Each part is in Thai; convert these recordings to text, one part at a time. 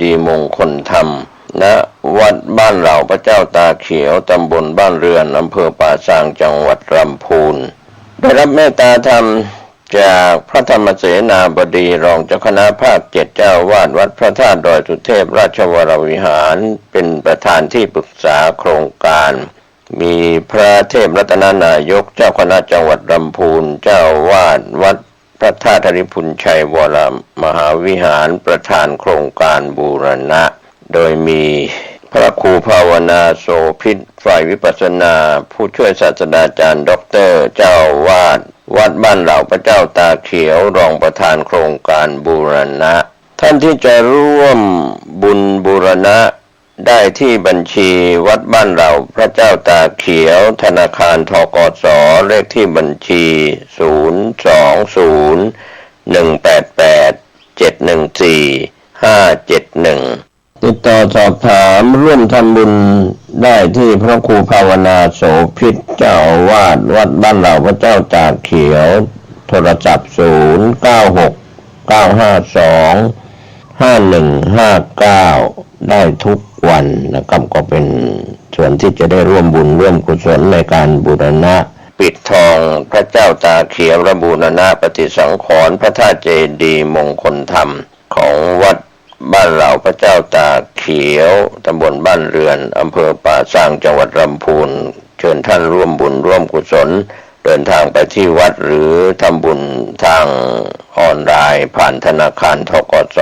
ดีมงคลธรรมณวัดบ้านเหล่าพระเจ้าตาเขียวตำบลบ้านเรือนอำเภอป่าซางจังหวัดลำพูนได้รับเมตตาธรรมจากพระธรรมเสนาบดีรองเจ้าคณะภาค7เจ้าวาดวัดพระธาตุดอยสุเทพราชวรวิหารเป็นประธานที่ปรึกษาโครงการมีพระเทพรัตนนายกเจ้าคณะจังหวัดลำพูนเจ้าวาดวัดพระธาตุธริพุนชัยวรมหาวิหารประธานโครงการบูรณะโดยมีพระครูภาวนาโสภิตฝ่ายวิปัสสนาผู้ช่วยศาสตราจารย์ด็อกเตอร์เจ้าวาดวัดบ้านเหล่าพระเจ้าตาเขียวรองประธานโครงการบูรณะท่านที่จะร่วมบุญบูรณะได้ที่บัญชีวัดบ้านเหล่าพระเจ้าตาเขียวธนาคารธกส.เลขที่บัญชี02088714571ติดต่อสอบถามร่วมทำบุญได้ที่พระครูภาวนาโสภิตเจ้าอาวาสวัดบ้านเหล่าพระเจ้าตาเขียวโทรศัพท์0969525159ได้ทุกวันนะครับก็เป็นส่วนที่จะได้ร่วมบุญร่วมกุศลในการบูรณะปิดทองพระเจ้าตาเขียวและบูรณะปฏิสังขรณ์พระธาตุเจดีย์มงคลธรรมของวัดบ้านเหล่าพระเจ้าตาเขียวตำบลบ้านเรือนอำเภอป่าซางจังหวัดลำพูนเชิญท่านร่วมบุญร่วมกุศลเดินทางไปที่วัดหรือทำบุญทางออนไลน์ผ่านธนาคารธกส.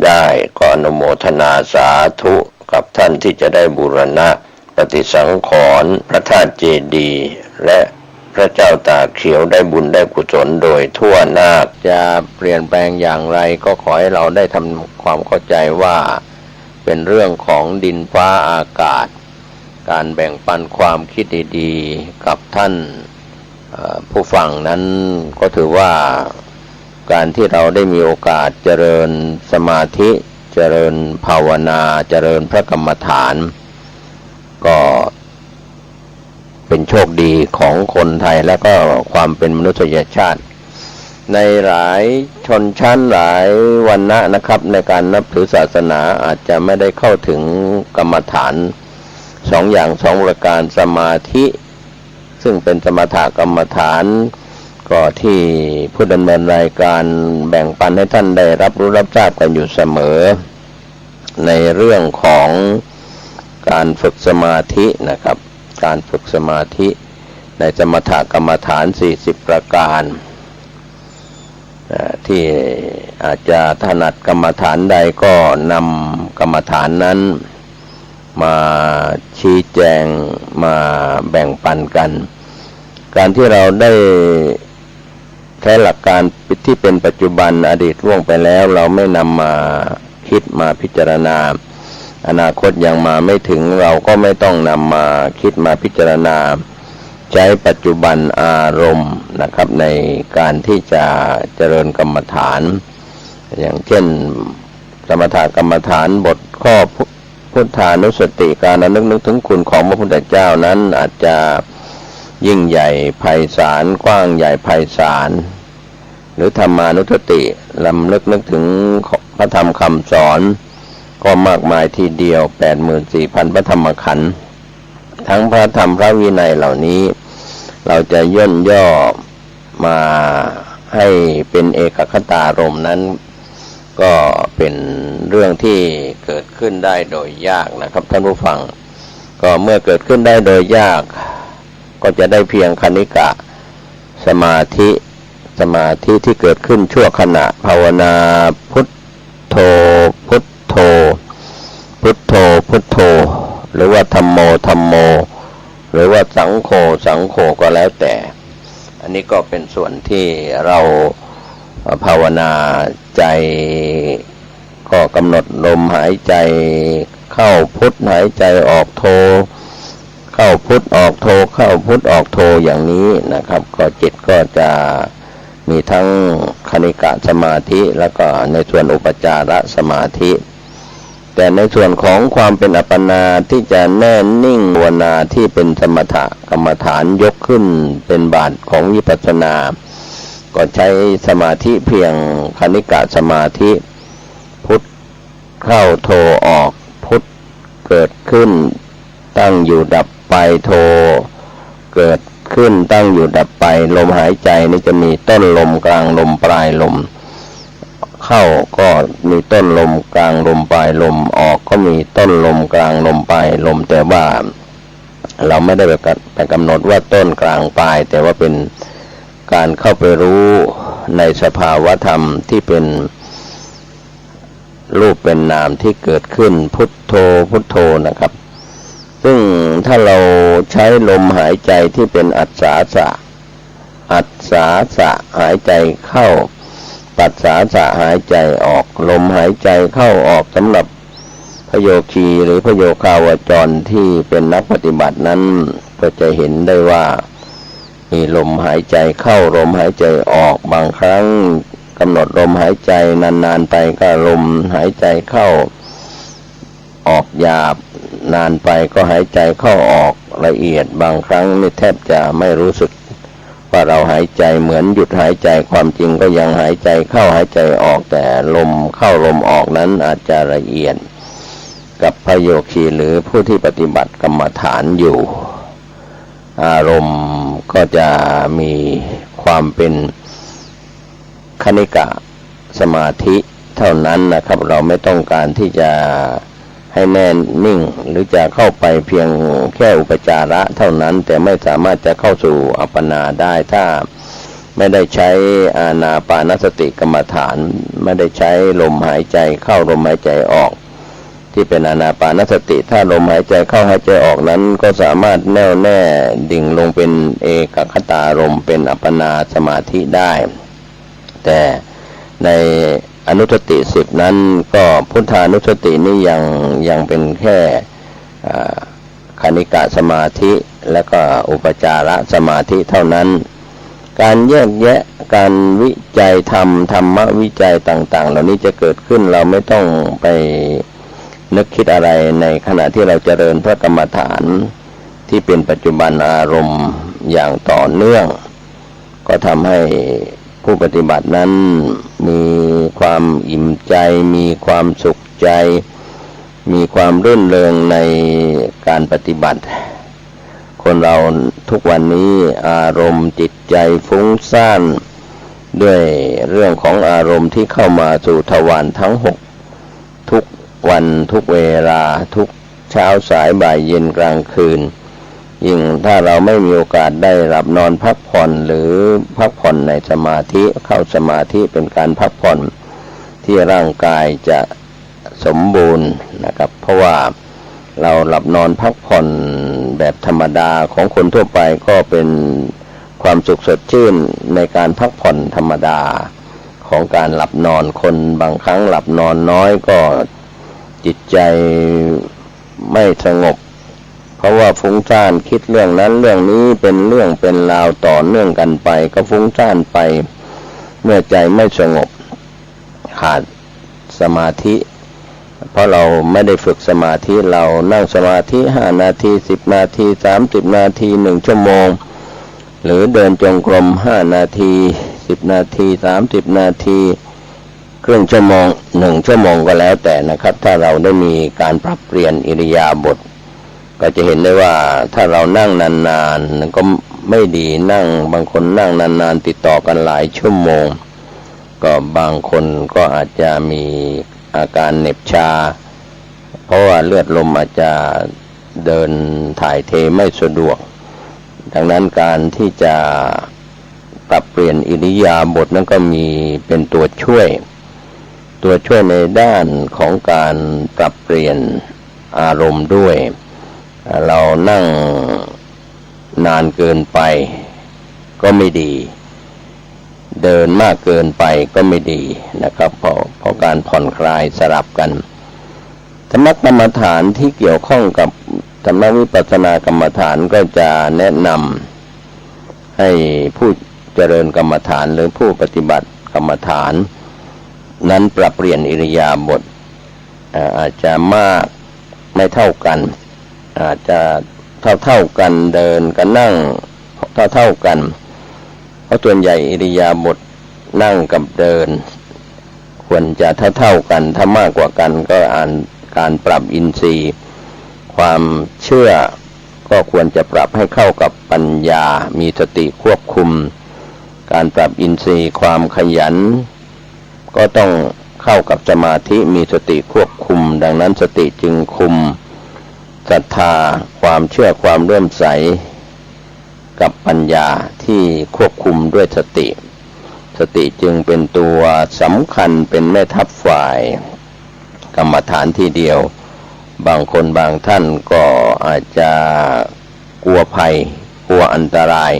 ได้ก็อนุโมทนาสาธุกับท่านที่จะได้บูรณะปฏิสังขรณ์พระธาตุเจดีย์และพระเจ้าตาเขียวได้บุญได้กุศลโดยทั่วหน้าจะเปลี่ยนแปลงอย่างไรก็ขอให้เราได้ทำความเข้าใจว่าเป็นเรื่องของดินฟ้าอากาศการแบ่งปันความคิดดีๆกับท่านผู้ฟังนั้นก็ถือว่าการที่เราได้มีโอกาสเจริญสมาธิเจริญภาวนาเจริญพระกรรมฐานก็เป็นโชคดีของคนไทยและก็ความเป็นมนุษยชาติในหลายชนชั้นหลายวรรณะนะครับในการนับถือศาสนาอาจจะไม่ได้เข้าถึงกรรมฐาน2 อย่าง 2 ประการสมาธิซึ่งเป็นสมถกรรมฐานก็ที่ผู้ดำเนินรายการแบ่งปันให้ท่านได้รับรู้รับทราบกันอยู่เสมอในเรื่องของการฝึกสมาธินะครับการฝึกสมาธิในสมถกรรมฐาน40ประการที่อาจจะถนัดกรรมฐานใดก็นำกรรมฐานนั้นมาชี้แจงมาแบ่งปันกันการที่เราได้ใช้หลักการที่เป็นปัจจุบันอดีตล่วงไปแล้วเราไม่นำมาคิดมาพิจารณาอนาคตยังมาไม่ถึงเราก็ไม่ต้องนำมาคิดมาพิจารณาใช้ปัจจุบันอารมณ์นะครับในการที่จะเจริญกรรมฐานอย่างเช่นสมถกรรมฐานบทข้อพุทธานุสติการระลึกนึกถึงคุณของพระพุทธเจ้านั้นอาจจะยิ่งใหญ่ไพศาลกว้างใหญ่ไพศาลหรือธรรมานุสติรำลึกนึกถึงพระธรรมคำสอนก็มากมายทีเดียว 84,000 พระธรรมขันธ์ทั้งพระธรรมพระวินัยเหล่านี้เราจะย่นย่อมาให้เป็นเอกคตารมณ์นั้นก็เป็นเรื่องที่เกิดขึ้นได้โดยยากนะครับท่านผู้ฟังก็เมื่อเกิดขึ้นได้โดยยากก็จะได้เพียงคณิกะสมาธิที่เกิดขึ้นชั่วขณะภาวนาพุทโธพุทโธพุทโธพุทโธหรือว่าธัมโมธัมโมหรือว่าสังโฆสังโฆก็แล้วแต่อันนี้ก็เป็นส่วนที่เราภาวนาใจก็กำหนดลมหายใจเข้าพุทหายใจออกโธเข้าพุทออกโธเข้าพุทออกโธอย่างนี้นะครับก็จิตก็จะมีทั้งคณิกะสมาธิแล้วก็ในส่วนอุปจารสมาธิแต่ในส่วนของความเป็นอัปปนาที่จะแน่นิ่งภาวนาที่เป็นสมถกรรมฐานยกขึ้นเป็นบาทของวิปัสสนาก็ใช้สมาธิเพียงคณิกะสมาธิพุท เข้าโทออกพุทเกิดขึ้นตั้งอยู่ดับไปโทเกิดขึ้นตั้งอยู่ดับไปลมหายใจนี่จะมีต้นลมกลางลมปลายลมเข้าก็มีต้นลมกลางลมปลายลมออกก็มีต้นลมกลางลมปลายลมแต่ว่าเราไม่ได้ไปกำหนดว่าต้นกลางปลายแต่ว่าเป็นการเข้าไปรู้ในสภาวะธรรมที่เป็นรูปเป็นนามที่เกิดขึ้นพุทโธพุทโธนะครับซึ่งถ้าเราใช้ลมหายใจที่เป็นอัศสาสะหายใจเข้าปัสสาสะหายใจออกลมหายใจเข้าออกสำหรับพระโยคีหรือพระโยคาวจรที่เป็นนักปฏิบัตินั้นก็จะเห็นได้ว่ามีลมหายใจเข้าลมหายใจออกบางครั้งกำหนดลมหายใจนานๆไปก็ลมหายใจเข้าออกหยาบนานไปก็หายใจเข้าออกละเอียดบางครั้งนี่แทบจะไม่รู้สึกว่าเราหายใจเหมือนหยุดหายใจความจริงก็ยังหายใจเข้าหายใจออกแต่ลมเข้าลมออกนั้นอาจจะละเอียดกับพระโยคีหรือผู้ที่ปฏิบัติกรรมฐานอยู่อารมณ์ก็จะมีความเป็นคณิกะสมาธิเท่านั้นนะครับเราไม่ต้องการที่จะให้แน่นิ่งหรือจะเข้าไปเพียงแค่อุปจาระเท่านั้นแต่ไม่สามารถจะเข้าสู่อัปปนาได้ถ้าไม่ได้ใช้อานาปานสติกรรมฐานไม่ได้ใช้ลมหายใจเข้าลมหายใจออกที่เป็นอานาปานสติถ้าลมหายใจเข้าหายใจออกนั้นก็สามารถแน่วแน่ดิ่งลงเป็นเอกคตารมณ์เป็นอัปปนาสมาธิได้แต่ในอนุสติ10นั้นก็พุทธานุสตินี่ยังเป็นแค่คณิกะสมาธิและก็อุปจารสมาธิเท่านั้นการแยกแยะการวิจัยธรรมวิจัยต่างๆเหล่านี้จะเกิดขึ้นเราไม่ต้องไปนึกคิดอะไรในขณะที่เราเจริญพระกรรมฐานที่เป็นปัจจุบันอารมณ์อย่างต่อเนื่องก็ทำให้ผู้ปฏิบัตินั้นมีความอิ่มใจมีความสุขใจมีความรื่นเริงในการปฏิบัติคนเราทุกวันนี้อารมณ์จิตใจฟุ้งซ่านด้วยเรื่องของอารมณ์ที่เข้ามาสู่ทวารทั้ง6ทุกวันทุกเวลาทุกเช้าสายบ่ายเย็นกลางคืนยิ่งถ้าเราไม่มีโอกาสได้หลับนอนพักผ่อนหรือพักผ่อนในสมาธิเข้าสมาธิเป็นการพักผ่อนที่ร่างกายจะสมบูรณ์นะครับเพราะว่าเราหลับนอนพักผ่อนแบบธรรมดาของคนทั่วไปก็เป็นความสุขสดชื่นในการพักผ่อนธรรมดาของการหลับนอนคนบางครั้งหลับนอนน้อยก็จิตใจไม่สงบเพราะว่าฟุ้งซ่านคิดเรื่องนั้นเรื่องนี้เป็นเรื่องเป็นราวต่อเนื่องกันไปก็ฟุ้งซ่านไปเมื่อใจไม่สงบขาดสมาธิเพราะเราไม่ได้ฝึกสมาธิเรานั่งสมาธิ5นาที10นาที30นาที1ชั่วโมงหรือเดินจงกรม5นาที10นาที30นาทีครึ่งชั่วโมง1ชั่วโมงก็แล้วแต่นะครับถ้าเราได้มีการปรับเปลี่ยนอิริยาบถก็จะเห็นได้ว่าถ้าเรานั่งนานๆก็ไม่ดีนั่งบางคนนั่งนานๆติดต่อกันหลายชั่วโมงก็บางคนก็อาจจะมีอาการเหน็บชาเพราะว่าเลือดลมอาจจะเดินถ่ายเทไม่สะดวกดังนั้นการที่จะปรับเปลี่ยนอิริยาบถนั้นก็มีเป็นตัวช่วยในด้านของการปรับเปลี่ยนอารมณ์ด้วยเรานั่งนานเกินไปก็ไม่ดีเดินมากเกินไปก็ไม่ดีนะครับเพราะการผ่อนคลายสลับกันธรรมกรรมฐานที่เกี่ยวข้องกับธรรมวิปัสสนากรรมฐานก็จะแนะนำให้ผู้เจริญกรรมฐานหรือผู้ปฏิบัติกรรมฐานนั้นปรับเปลี่ยนอิริยาบถอาจจะมากไม่เท่ากันอาจจะเท่ากันเดินกันนั่งเท่ากันเพราะส่วนใหญ่อิริยาบถนั่งกับเดิน ควรจะเท่ากันถ้ามากกว่ากันก็การปรับอินทรีย์ความเชื่อก็ควรจะปรับให้เข้ากับปัญญามีสติควบคุมการปรับอินทรีย์ความขยันก็ต้องเข้ากับสมาธิมีสติควบคุมดังนั้นสติจึงคุมศรัทธาความเชื่อความเลื่อมใสกับปัญญาที่ควบคุมด้วยสติจึงเป็นตัวสำคัญเป็นแม่ทัพฝ่ายกรรมฐานทีเดียวบางคนบางท่านก็อาจจะกลัวภัยกลัวอันตราย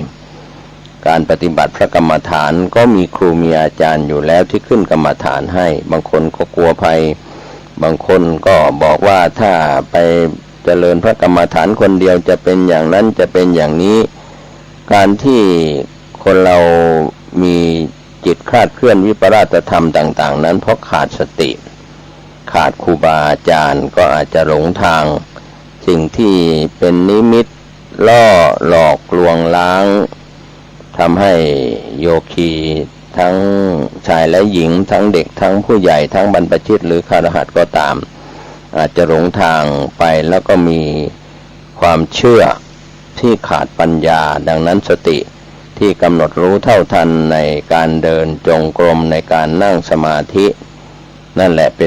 การปฏิบัติพระกรรมฐานก็มีครูมีอาจารย์อยู่แล้วที่ขึ้นกรรมฐานให้บางคนก็กลัวภัยบางคนก็บอกว่าถ้าไปเจริญพระกรรมฐานคนเดียวจะเป็นอย่างนั้นจะเป็นอย่างนี้การที่คนเรามีจิตคลาดเคลื่อนวิปลาสธรรมต่างๆนั้นเพราะขาดสติขาดครูบาอาจารย์ก็อาจจะหลงทางสิ่งที่เป็นนิมิตล่อหลอกลวงล้างทำให้โยคีทั้งชายและหญิงทั้งเด็กทั้งผู้ใหญ่ทั้งบรรพชิตหรือฆราวาสก็ตามอาจจะหลงทางไปแล้วก็มีความเชื่อที่ขาดปัญญาดังนั้นสติที่กำหนดรู้เท่าทันในการเดินจงกรมในการนั่งสมาธินั่นแหละเ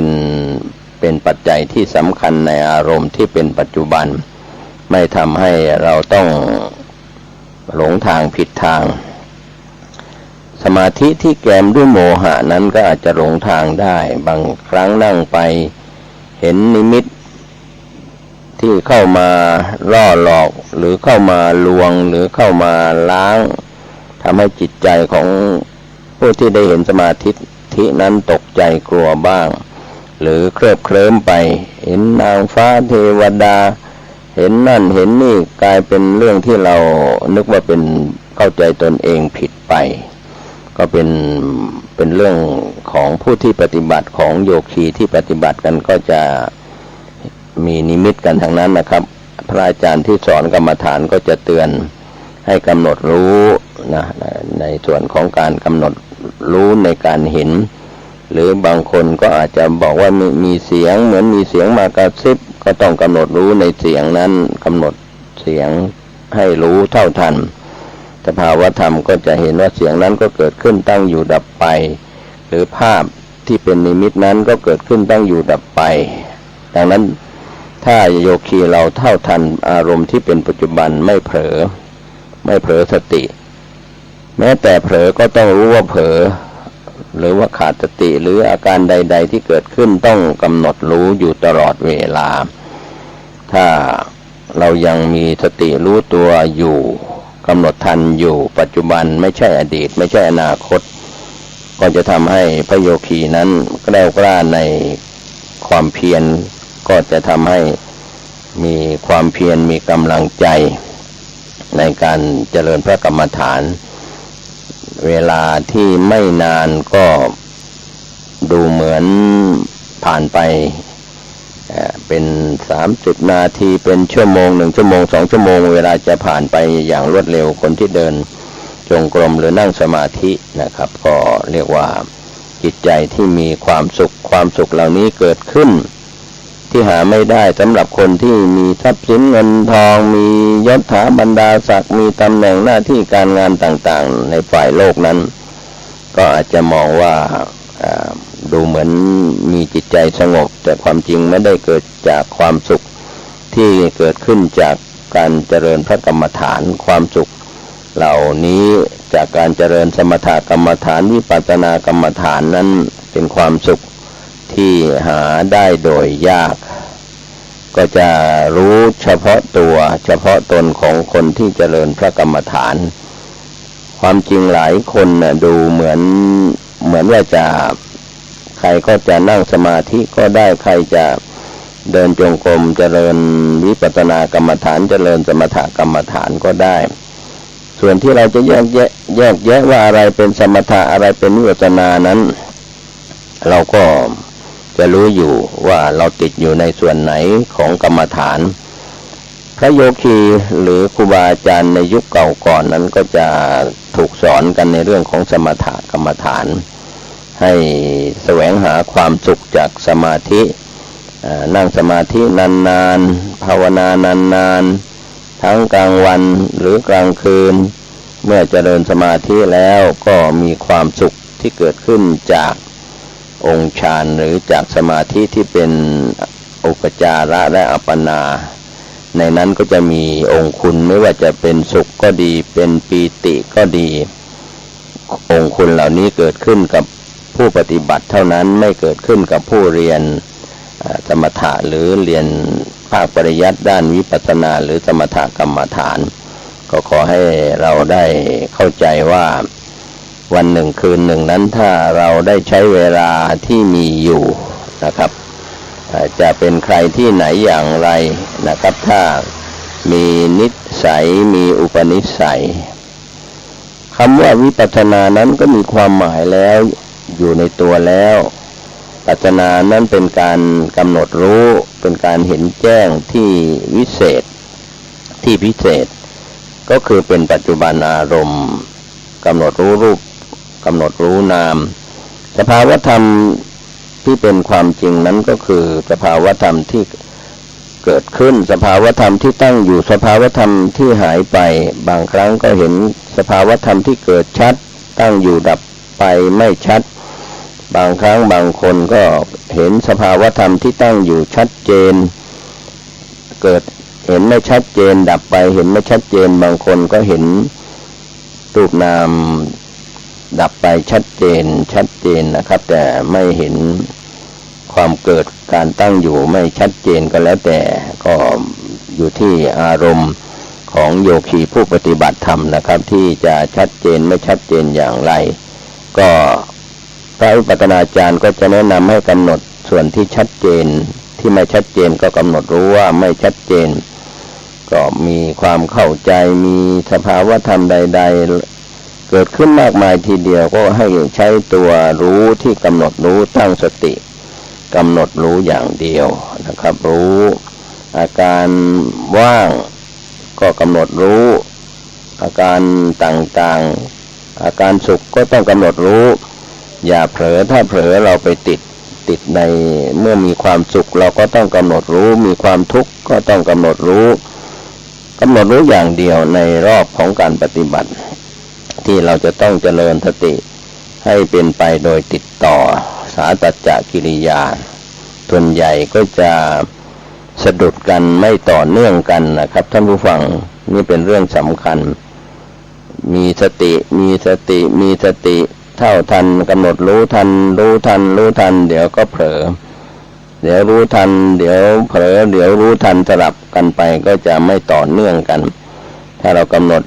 ป็นปัจจัยที่สำคัญในอารมณ์ที่เป็นปัจจุบันไม่ทำให้เราต้องหลงทางผิดทางสมาธิที่แกมด้วยโมหะนั้นก็อาจจะหลงทางได้บางครั้งนั่งไปเห็นนิมิตที่เข้ามาล่อหลอกหรือเข้ามาลวงหรือเข้ามาล้างทำให้จิตใจของผู้ที่ได้เห็นสมาธินั้นตกใจกลัวบ้างหรือเคลิบเคลิ้มไปเห็นนางฟ้าเทวดาเห็นนั่นเห็นนี่กลายเป็นเรื่องที่เรานึกว่าเป็นเข้าใจตนเองผิดไปก็เป็นเรื่องของผู้ที่ปฏิบัติของโยคีที่ปฏิบัติกันก็จะมีนิมิตกันทั้งนั้นนะครับพระอาจารย์ที่สอนกรรมฐานก็จะเตือนให้กำหนดรู้นะในส่วนของการกำหนดรู้ในการเห็นหรือบางคนก็อาจจะบอกว่ามีเสียงเหมือนมีเสียงมากระซิบก็ต้องกำหนดรู้ในเสียงนั้นกำหนดเสียงให้รู้เท่าทันสภาวธรรมก็จะเห็นว่าเสียงนั้นก็เกิดขึ้นตั้งอยู่ดับไปหรือภาพที่เป็นนิมิตนั้นก็เกิดขึ้นตั้งอยู่ดับไปดังนั้นถ้าโยคีเราเท่าทันอารมณ์ที่เป็นปัจจุบันไม่เผลอสติแม้แต่เผลอก็ต้องรู้ว่าเผลอหรือว่าขาดสติหรืออาการใดๆที่เกิดขึ้นต้องกำหนดรู้อยู่ตลอดเวลาถ้าเรายังมีสติรู้ตัวอยู่กำหนดทันอยู่ปัจจุบันไม่ใช่อดีตไม่ใช่อนาคตก็จะทำให้พระโยคีนั้นแกล้วกล้าในความเพียรก็จะทำให้มีความเพียรมีกำลังใจในการเจริญพระกรรมฐานเวลาที่ไม่นานก็ดูเหมือนผ่านไปเป็น30นาทีเป็นชั่วโมง1ชั่วโมง2ชั่วโมงเวลาจะผ่านไปอย่างรวดเร็วคนที่เดินจงกรมหรือนั่งสมาธินะครับก็เรียกว่าจิตใจที่มีความสุขเหล่านี้เกิดขึ้นที่หาไม่ได้สำหรับคนที่มีทรัพย์สินเงินทองมียศถาบรรดาศักดิ์มีตำแหน่งหน้าที่การงานต่างๆในฝ่ายโลกนั้นก็อาจจะมองว่าดูเหมือนมีจิตใจสงบแต่ความจริงไม่ได้เกิดจากความสุขที่เกิดขึ้นจากการเจริญพระกรรมฐานความสุขเหล่านี้จากการเจริญสมถกรรมฐานวิปัสสนากรรมฐานนั้นเป็นความสุขที่หาได้โดยยากก็จะรู้เฉพาะตัวเฉพาะตนของคนที่เจริญพระกรรมฐานความจริงหลายคนดูเหมือนว่าจะใครก็จะนั่งสมาธิก็ได้ใครจะเดินจงกรมเจริญวิปัสสนากรรมฐานเจริญสมถกรรมฐานก็ได้ส่วนที่เราจะแยกแยะว่าอะไรเป็นสมถะอะไรเป็นวิปัสสนานั้นเราก็จะรู้อยู่ว่าเราติดอยู่ในส่วนไหนของกรรมฐานพระโยคีหรือครูบาอาจารย์ในยุคเก่าก่อนนั้นก็จะถูกสอนกันในเรื่องของสมถกรรมฐาน ให้แสวงหาความสุขจากสมาธินั่งสมาธินานๆภาวนานานๆทั้งกลางวันหรือกลางคืนเมื่อเจริญสมาธิแล้วก็มีความสุขที่เกิดขึ้นจากองค์ฌานหรือจากสมาธิที่เป็นอุปจาระและอัปปนาในนั้นก็จะมีองค์คุณไม่ว่าจะเป็นสุขก็ดีเป็นปีติก็ดีองค์คุณเหล่านี้เกิดขึ้นกับผู้ปฏิบัติเท่านั้นไม่เกิดขึ้นกับผู้เรียนสมถะหรือเรียนภาคปริยัติด้านวิปัสสนาหรือสมถกรรมฐานก็ขอให้เราได้เข้าใจว่าวันหนึ่งคืนหนึ่งนั้นถ้าเราได้ใช้เวลาที่มีอยู่นะครับจะเป็นใครที่ไหนอย่างไรนะครับถ้ามีนิสัยมีอุปนิสัยคำว่าวิปัสสนานั้นก็มีความหมายแล้วอยู่ในตัวแล้วปัจจนานั้นเป็นการกำหนดรู้เป็นการเห็นแจ้งที่วิเศษที่พิเศษก็คือเป็นปัจจุบันอารมณ์กำหนดรู้รูปกำหนดรู้นามสภาวธรรมที่เป็นความจริงนั้นก็คือสภาวธรรมที่เกิดขึ้นสภาวธรรมที่ตั้งอยู่สภาวธรรมที่หายไปบางครั้งก็เห็นสภาวธรรมที่เกิดชัดตั้งอยู่ดับไปไม่ชัดบางครั้งบางคนก็เห็นสภาวธรรมที่ตั้งอยู่ชัดเจนเกิดเห็นไม่ชัดเจนดับไปเห็นไม่ชัดเจนบางคนก็เห็นรูปนามดับไปชัดเจนนะครับแต่ไม่เห็นความเกิดการตั้งอยู่ไม่ชัดเจนก็แล้วแต่ก็อยู่ที่อารมณ์ของโยคีผู้ปฏิบัติธรรมนะครับที่จะชัดเจนไม่ชัดเจนอย่างไรก็พระวิปัสสนาจารย์ก็จะแนะนำให้กำหนดส่วนที่ชัดเจนที่ไม่ชัดเจนก็กำหนดรู้ว่าไม่ชัดเจนก็มีความเข้าใจมีสภาวธรรมใดๆเกิดขึ้นมากมายทีเดียวก็ให้ใช้ตัวรู้ที่กำหนดรู้ตั้งสติกำหนดรู้อย่างเดียวนะครับรู้อาการว่างก็กำหนดรู้อาการต่างๆอาการสุขก็ต้องกำหนดรู้อย่าเผลอถ้าเผลอเราไปติดในเมื่อมีความสุขเราก็ต้องกำหนดรู้มีความทุกข์ก็ต้องกำหนดรู้อย่างเดียวในรอบของการปฏิบัติที่เราจะต้องเจริญสติให้เป็นไปโดยติดต่อสาตัจจกิริยาส่วนใหญ่ก็จะสะดุดกันไม่ต่อเนื่องกันนะครับท่านผู้ฟังนี่เป็นเรื่องสำคัญมีสติเท่าทันกำหนดรู้ทันเดี๋ยวก็เผลอเดี๋ยวรู้ทันเดี๋ยวเผลอเดี๋ยวรู้ทันสลับกันไปก็จะไม่ต่อเนื่องกันถ้าเรากำหนด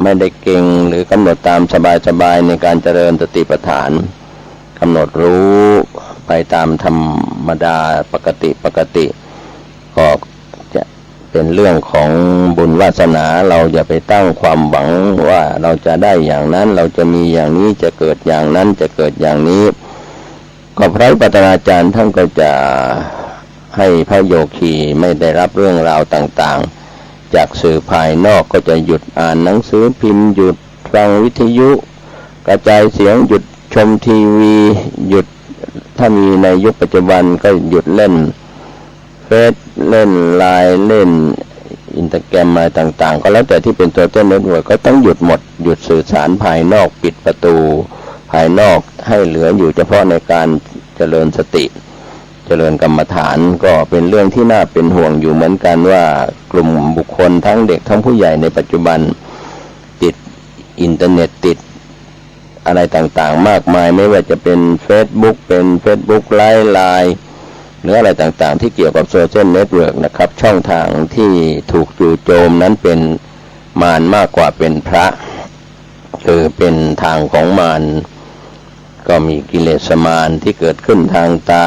ไม่ได้เก่งหรือกำหนดตามสบายในการเจริญสติปัฏฐานกำหนดรู้ไปตามธรรมดาปกติก็จะเป็นเรื่องของบุญวาสนาเราอย่าไปตั้งความหวังว่าเราจะได้อย่างนั้นเราจะมีอย่างนี้จะเกิดอย่างนั้นจะเกิดอย่างนี้ก็พระวิปัสสนาจารย์ท่านก็จะให้พระโยคีไม่ได้รับเรื่องราวต่างๆจากสื่อภายนอกก็จะหยุดอ่านหนังสือพิมพ์หยุดฟังวิทยุกระจายเสียงหยุดชมทีวีหยุดถ้ามีในยุคปัจจุบันก็หยุดเล่นเฟซเล่นไลน์เล่นอินสตาแกรมอะไรต่างๆก็แล้วแต่ที่เป็นโซเชียลเน็ตเวิร์คก็ต้องหยุดหมดหยุดสื่อสารภายนอกปิดประตูภายนอกให้เหลืออยู่เฉพาะในการเจริญสติเจริญกรรมฐานก็เป็นเรื่องที่น่าเป็นห่วงอยู่เหมือนกันว่ากลุ่มบุคคลทั้งเด็กทั้งผู้ใหญ่ในปัจจุบันติดอินเทอร์เน็ตติดอะไรต่างๆมากมายไม่ว่าจะเป็น Facebook ไลน์หรืออะไรต่างๆที่เกี่ยวกับโซเชียลเน็ตเวิร์กนะครับช่องทางที่ถูกจู่โจมนั้นเป็นมารมากกว่าเป็นพระคือเป็นทางของมารก็มีกิเลสมารที่เกิดขึ้นทางตา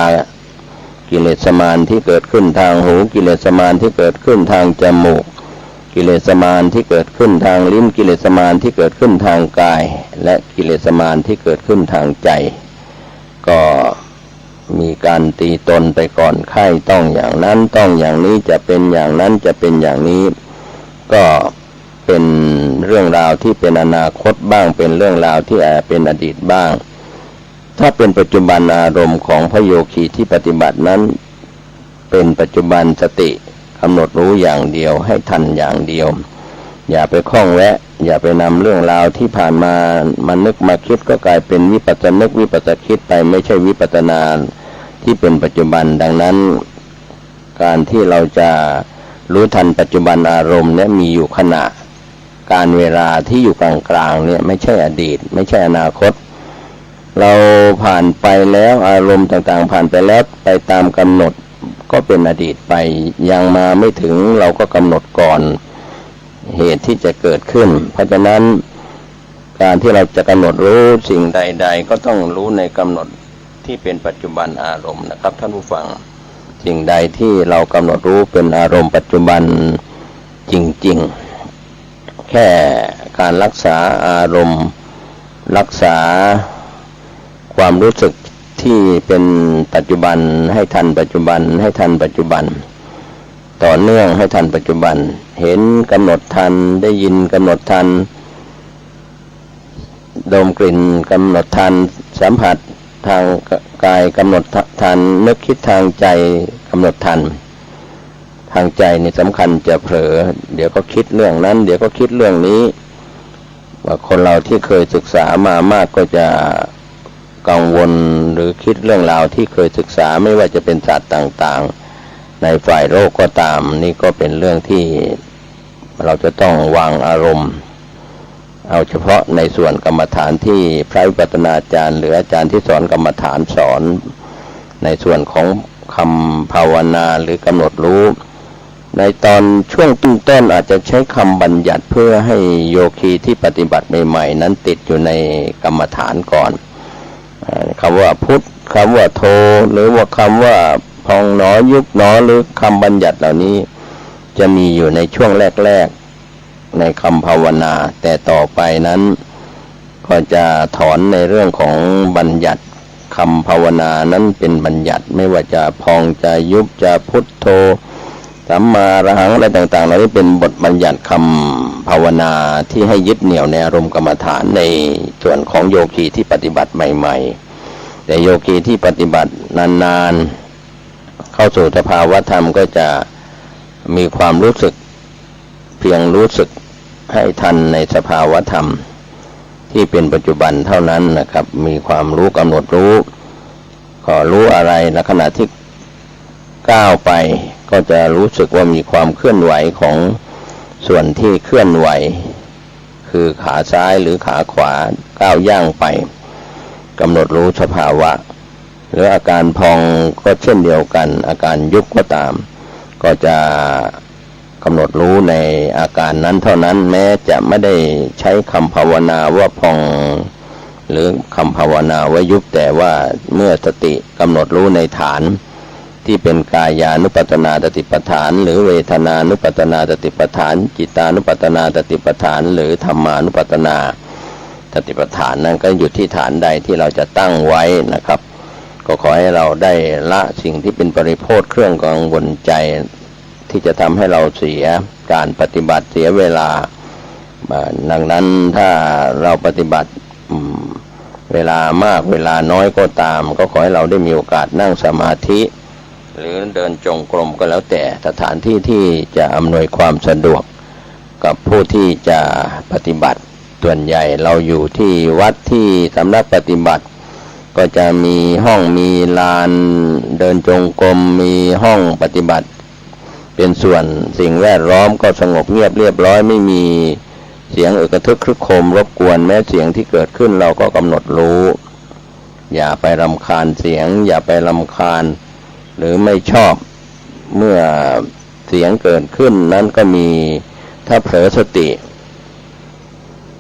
กิเลสมารที่เกิดขึ้นทางหูกิเลสมารที่เกิดขึ้นทางจมูกกิเลสมารที่เกิดขึ้นทางลิ้นกิเลสมารที่เกิดขึ้นทางกายและกิเลสมารที่เกิดขึ้นทางใจก็มีการตีตนไปก่อนไข้ต้องอย่างนั้นต้องอย่างนี้จะเป็นอย่างนั้นจะเป็นอย่างนี้ก็เป็นเรื่องราวที่เป็นอนาคตบ้างเป็นเรื่องราวที่เป็นอดีตบ้าง ถ้าเป็นปัจจุบันอารมณ์ของพระโยคีที่ปฏิบัตินั้นเป็นปัจจุบันสติกำหนดรู้อย่างเดียวให้ทันอย่างเดียวอย่าไปคล้องแวะอย่าไปนำเรื่องราวที่ผ่านมานึกมาคิดก็กลายเป็นวิปัสสนึกวิปัสสคิดไปไม่ใช่วิปัสสนาที่เป็นปัจจุบันดังนั้นการที่เราจะรู้ทันปัจจุบันอารมณ์เนี่ยมีอยู่ขณะการเวลาที่อยู่กลางๆเนี่ยไม่ใช่อดีตไม่ใช่อนาคตเราผ่านไปแล้วอารมณ์ต่างๆผ่านไปแล้วไปตามกำหนดก็เป็นอดีตไปยังมาไม่ถึงเราก็กำหนดก่อนเหตุที่จะเกิดขึ้นเพราะฉะนั้นการที่เราจะกำหนดรู้สิ่งใดๆก็ต้องรู้ในกำหนดที่เป็นปัจจุบันอารมณ์นะครับท่านผู้ฟังสิ่งใดที่เรากำหนดรู้เป็นอารมณ์ปัจจุบันจริงๆแค่การรักษาอารมณ์รักษาความรู้สึกที่เป็นปัจจุบันให้ทันปัจจุบันให้ทันปัจจุบันต่อเนื่องให้ทันปัจจุบันเห็นกำหนดทันได้ยินกำหนดทันดมกลิ่นกำหนดทันสัมผัสทางกายกำหนดทันนึกคิดทางใจกำหนดทันทางใจนี่สำคัญจะเผลอเดี๋ยวก็คิดเรื่องนั้นเดี๋ยวก็คิดเรื่องนี้ว่าคนเราที่เคยศึกษามามากก็จะกังวลหรือคิดเรื่องราวที่เคยศึกษาไม่ว่าจะเป็นศาสตร์ต่างๆในฝ่ายโลกก็ตามนี่ก็เป็นเรื่องที่เราจะต้องวางอารมณ์เอาเฉพาะในส่วนกรรมฐานที่พระวิปัสสนาจารย์หรืออาจารย์ที่สอนกรรมฐานสอนในส่วนของคำภาวนาหรือกำหนดรู้ในตอนช่วงต้นอาจจะใช้คำบัญญัติเพื่อให้โยคีที่ปฏิบัติใหม่ๆนั้นติดอยู่ในกรรมฐานก่อนคำว่าพุทธคำว่าโธหรือว่าคำว่าพองหนอยุบหนอหรือคำบัญญัติเหล่านี้จะมีอยู่ในช่วงแรกๆในคำภาวนาแต่ต่อไปนั้นก็จะถอนในเรื่องของบัญญัติคำภาวนานั้นเป็นบัญญัติไม่ว่าจะพองจะยุบจะพุทโธสัมมาอรหังอะไรต่างๆเหล่านี้เป็นบทบัญญัติคำภาวนาที่ให้ยึดเหนี่ยวในอารมณ์กรรมฐานในส่วนของโยคีที่ปฏิบัติใหม่ๆแต่โยคีที่ปฏิบัตินานๆเข้าสู่สภาวะธรรมก็จะมีความรู้สึกเพียงรู้สึกให้ทันในสภาวะธรรมที่เป็นปัจจุบันเท่านั้นนะครับมีความรู้กำหนดรู้ก็รู้อะไรในขณะที่ก้าวไปก็จะรู้สึกว่ามีความเคลื่อนไหวของส่วนที่เคลื่อนไหวคือขาซ้ายหรือขาขวาก้าวย่างไปกำหนดรู้สภาวะหรืออาการพองก็เช่นเดียวกันอาการยุบก็ตามก็จะกำหนดรู้ในอาการนั้นเท่านั้นแม้จะไม่ได้ใช้คำภาวนาว่าพองหรือคำภาวนาว่ายุบแต่ว่าเมื่อสติกำหนดรู้ในฐานที่เป็นกายานุปัสสนาสติปัฏฐานหรือเวทนานุปัสสนาสติปัฏฐานจิตานุปัสสนาสติปัฏฐานหรือธรรมานุปัสสนาสติปัฏฐานนั้นก็อยู่ที่ฐานใดที่เราจะตั้งไว้นะครับก็ขอให้เราได้ละสิ่งที่เป็นปริโภทเครื่องกังวลใจที่จะทำให้เราเสียการปฏิบัติเสียเวลาดังนั้นถ้าเราปฏิบัติเวลามากเวลาน้อยก็ตามก็ขอให้เราได้มีโอกาสนั่งสมาธิหรือเดินจงกรมก็แล้วแต่สถานที่ที่จะอำนวยความสะดวกกับผู้ที่จะปฏิบัติส่วนใหญ่เราอยู่ที่วัดที่สำนักปฏิบัติก็จะมีห้องมีลานเดินจงกรมมีห้องปฏิบัติเป็นส่วนสิ่งแวดล้อมก็สงบเงียบเรียบร้อยไม่มีเสียงอึกระทึกครึกโครมรบกวนแม้เสียงที่เกิดขึ้นเราก็กำหนดรู้อย่าไปรำคาญเสียงอย่าไปรำคาญหรือไม่ชอบเมื่อเสียงเกิดขึ้นนั้นก็มีถ้าเผลอสติ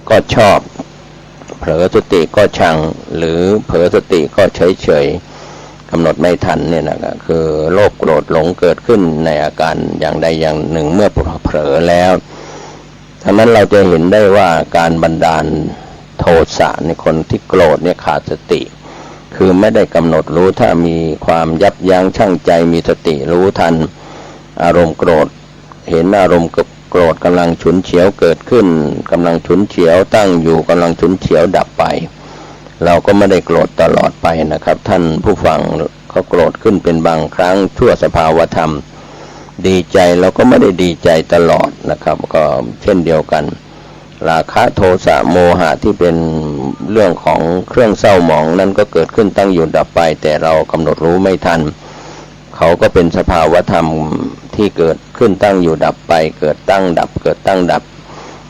ก็ชอบเผลอสติก็ชังหรือเผลอสติก็เฉยกำหนดไม่ทันเนี่ยนะคือโลภโกรธหลงเกิดขึ้นในอาการอย่างใดอย่างหนึ่งเมื่อเผลอแล้วทั้งนั้นเราจะเห็นได้ว่าการบันดาลโทสะในคนที่โกรธเนี่ยขาดสติคือไม่ได้กำหนดรู้ถ้ามีความยับยั้งชั่งใจมีสติรู้ทันอารมณ์โกรธเห็นอารมณ์โกรธกำลังฉุนเฉียวเกิดขึ้นกำลังฉุนเฉียวตั้งอยู่กำลังฉุนเฉียวดับไป เราก็ไม่ได้โกรธตลอดไปนะครับท่านผู้ฟังเขาโกรธขึ้นเป็นบางครั้งชั่วสภาวธรรมดีใจเราก็ไม่ได้ดีใจตลอดนะครับก็เช่นเดียวกันราคะโทสะโมหะที่เป็นเรื่องของเครื่องเศร้าหมองนั้นก็เกิดขึ้นตั้งอยู่ดับไปแต่เรากำหนดรู้ไม่ทันเขาก็เป็นสภาวธรรมที่เกิดขึ้นตั้งอยู่ดับไปเกิดตั้งดับเกิดตั้งดับ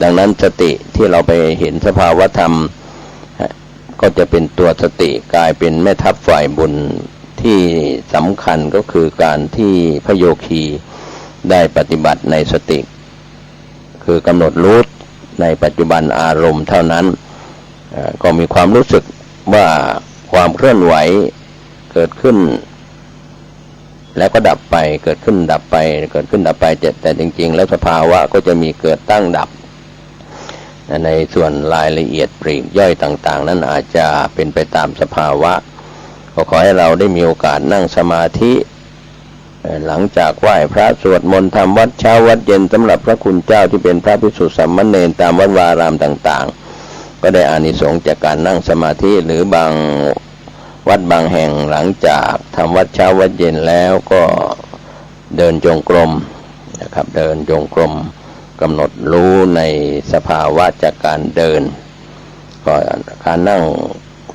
ดังนั้นสติที่เราไปเห็นสภาวธรรมก็จะเป็นตัวสติกลายเป็นแม่ทัพฝ่ายบุญที่สำคัญก็คือการที่พระโยคีได้ปฏิบัติในสติคือกำหนดรู้ในปัจจุบันอารมณ์เท่านั้นก็มีความรู้สึกว่าความเคลื่อนไหวเกิดขึ้นแล้วก็ดับไปเกิดขึ้นดับไปเกิดขึ้นดับไปแต่จริงๆแล้วสภาวะก็จะมีเกิดตั้งดับในส่วนรายละเอียดปลีกย่อยต่างๆนั้นอาจจะเป็นไปตามสภาวะก็ขอให้เราได้มีโอกาสนั่งสมาธิหลังจากไหว้พระสวดมนต์ทำวัดเช้าวัดเย็นสำหรับพระคุณเจ้าที่เป็นพระภิกษุสามเณรตามวัดวารามต่างๆก็ได้อานิสงส์จากการนั่งสมาธิหรือบางวัดบางแห่งหลังจากทำวัดเช้าวัดเย็นแล้วก็เดินจงกรมนะครับเดินจงกรมกำหนดรู้ในสภาวะจากการเดินก็การนั่ง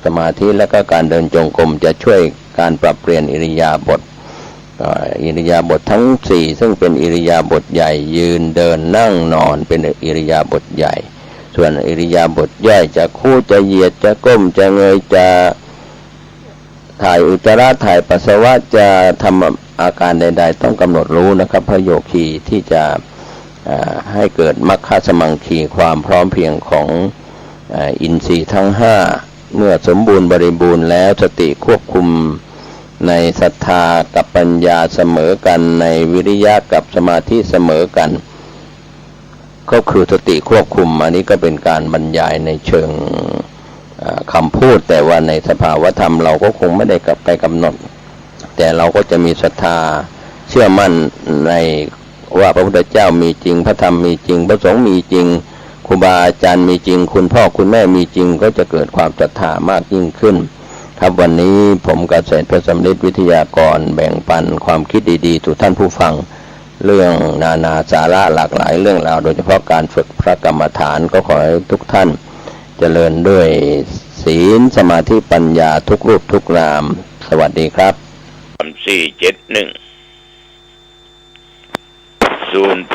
สมาธิและก็การเดินจงกรมจะช่วยการปรับเปลี่ยนอิริยาบถอิริยาบถทั้งสี่ซึ่งเป็นอิริยาบถใหญ่ยืนเดินนั่งนอนเป็นอิริยาบถใหญ่ส่วนอิริยาบถย่อยจะคู่จะเหยียดจะก้มจะเงยจะถ่ายอุจจาระถ่ายปัสสาวะจะทำอาการใดๆต้องกำหนดรู้นะครับพระโยคีที่จะให้เกิดมัคคะสมังคีความพร้อมเพรียงของอินทรีย์ทั้งห้าเมื่อสมบูรณ์บริบูรณ์แล้วสติควบคุมในศรัทธากับปัญญาเสมอกันในวิริยะกับสมาธิเสมอกันก็คือสติควบคุมอันนี้ก็เป็นการบรรยายในเชิงคำพูดแต่ว่าในสภาวธรรมเราก็คงไม่ได้กลับไปกำหนดแต่เราก็จะมีศรัทธาเชื่อมั่นในว่าพระพุทธเจ้ามีจริงพระธรรมมีจริงพระสงฆ์มีจริงครูบาอาจารย์มีจริงคุณพ่อคุณแม่มีจริงก็จะเกิดความศรัทธามากยิ่งขึ้นครับวันนี้ผมเกษตรพระสำริดวิทยากรแบ่งปันความคิดดีๆสู่ท่านผู้ฟังเรื่องนานาสาระหลากหลายเรื่องราวโดยเฉพาะการฝึกพระกรรมฐานก็ขอให้ทุกท่านเจริญด้วยศีลสมาธิปัญญาทุกรูปทุกนามสวัสดีครับ471 0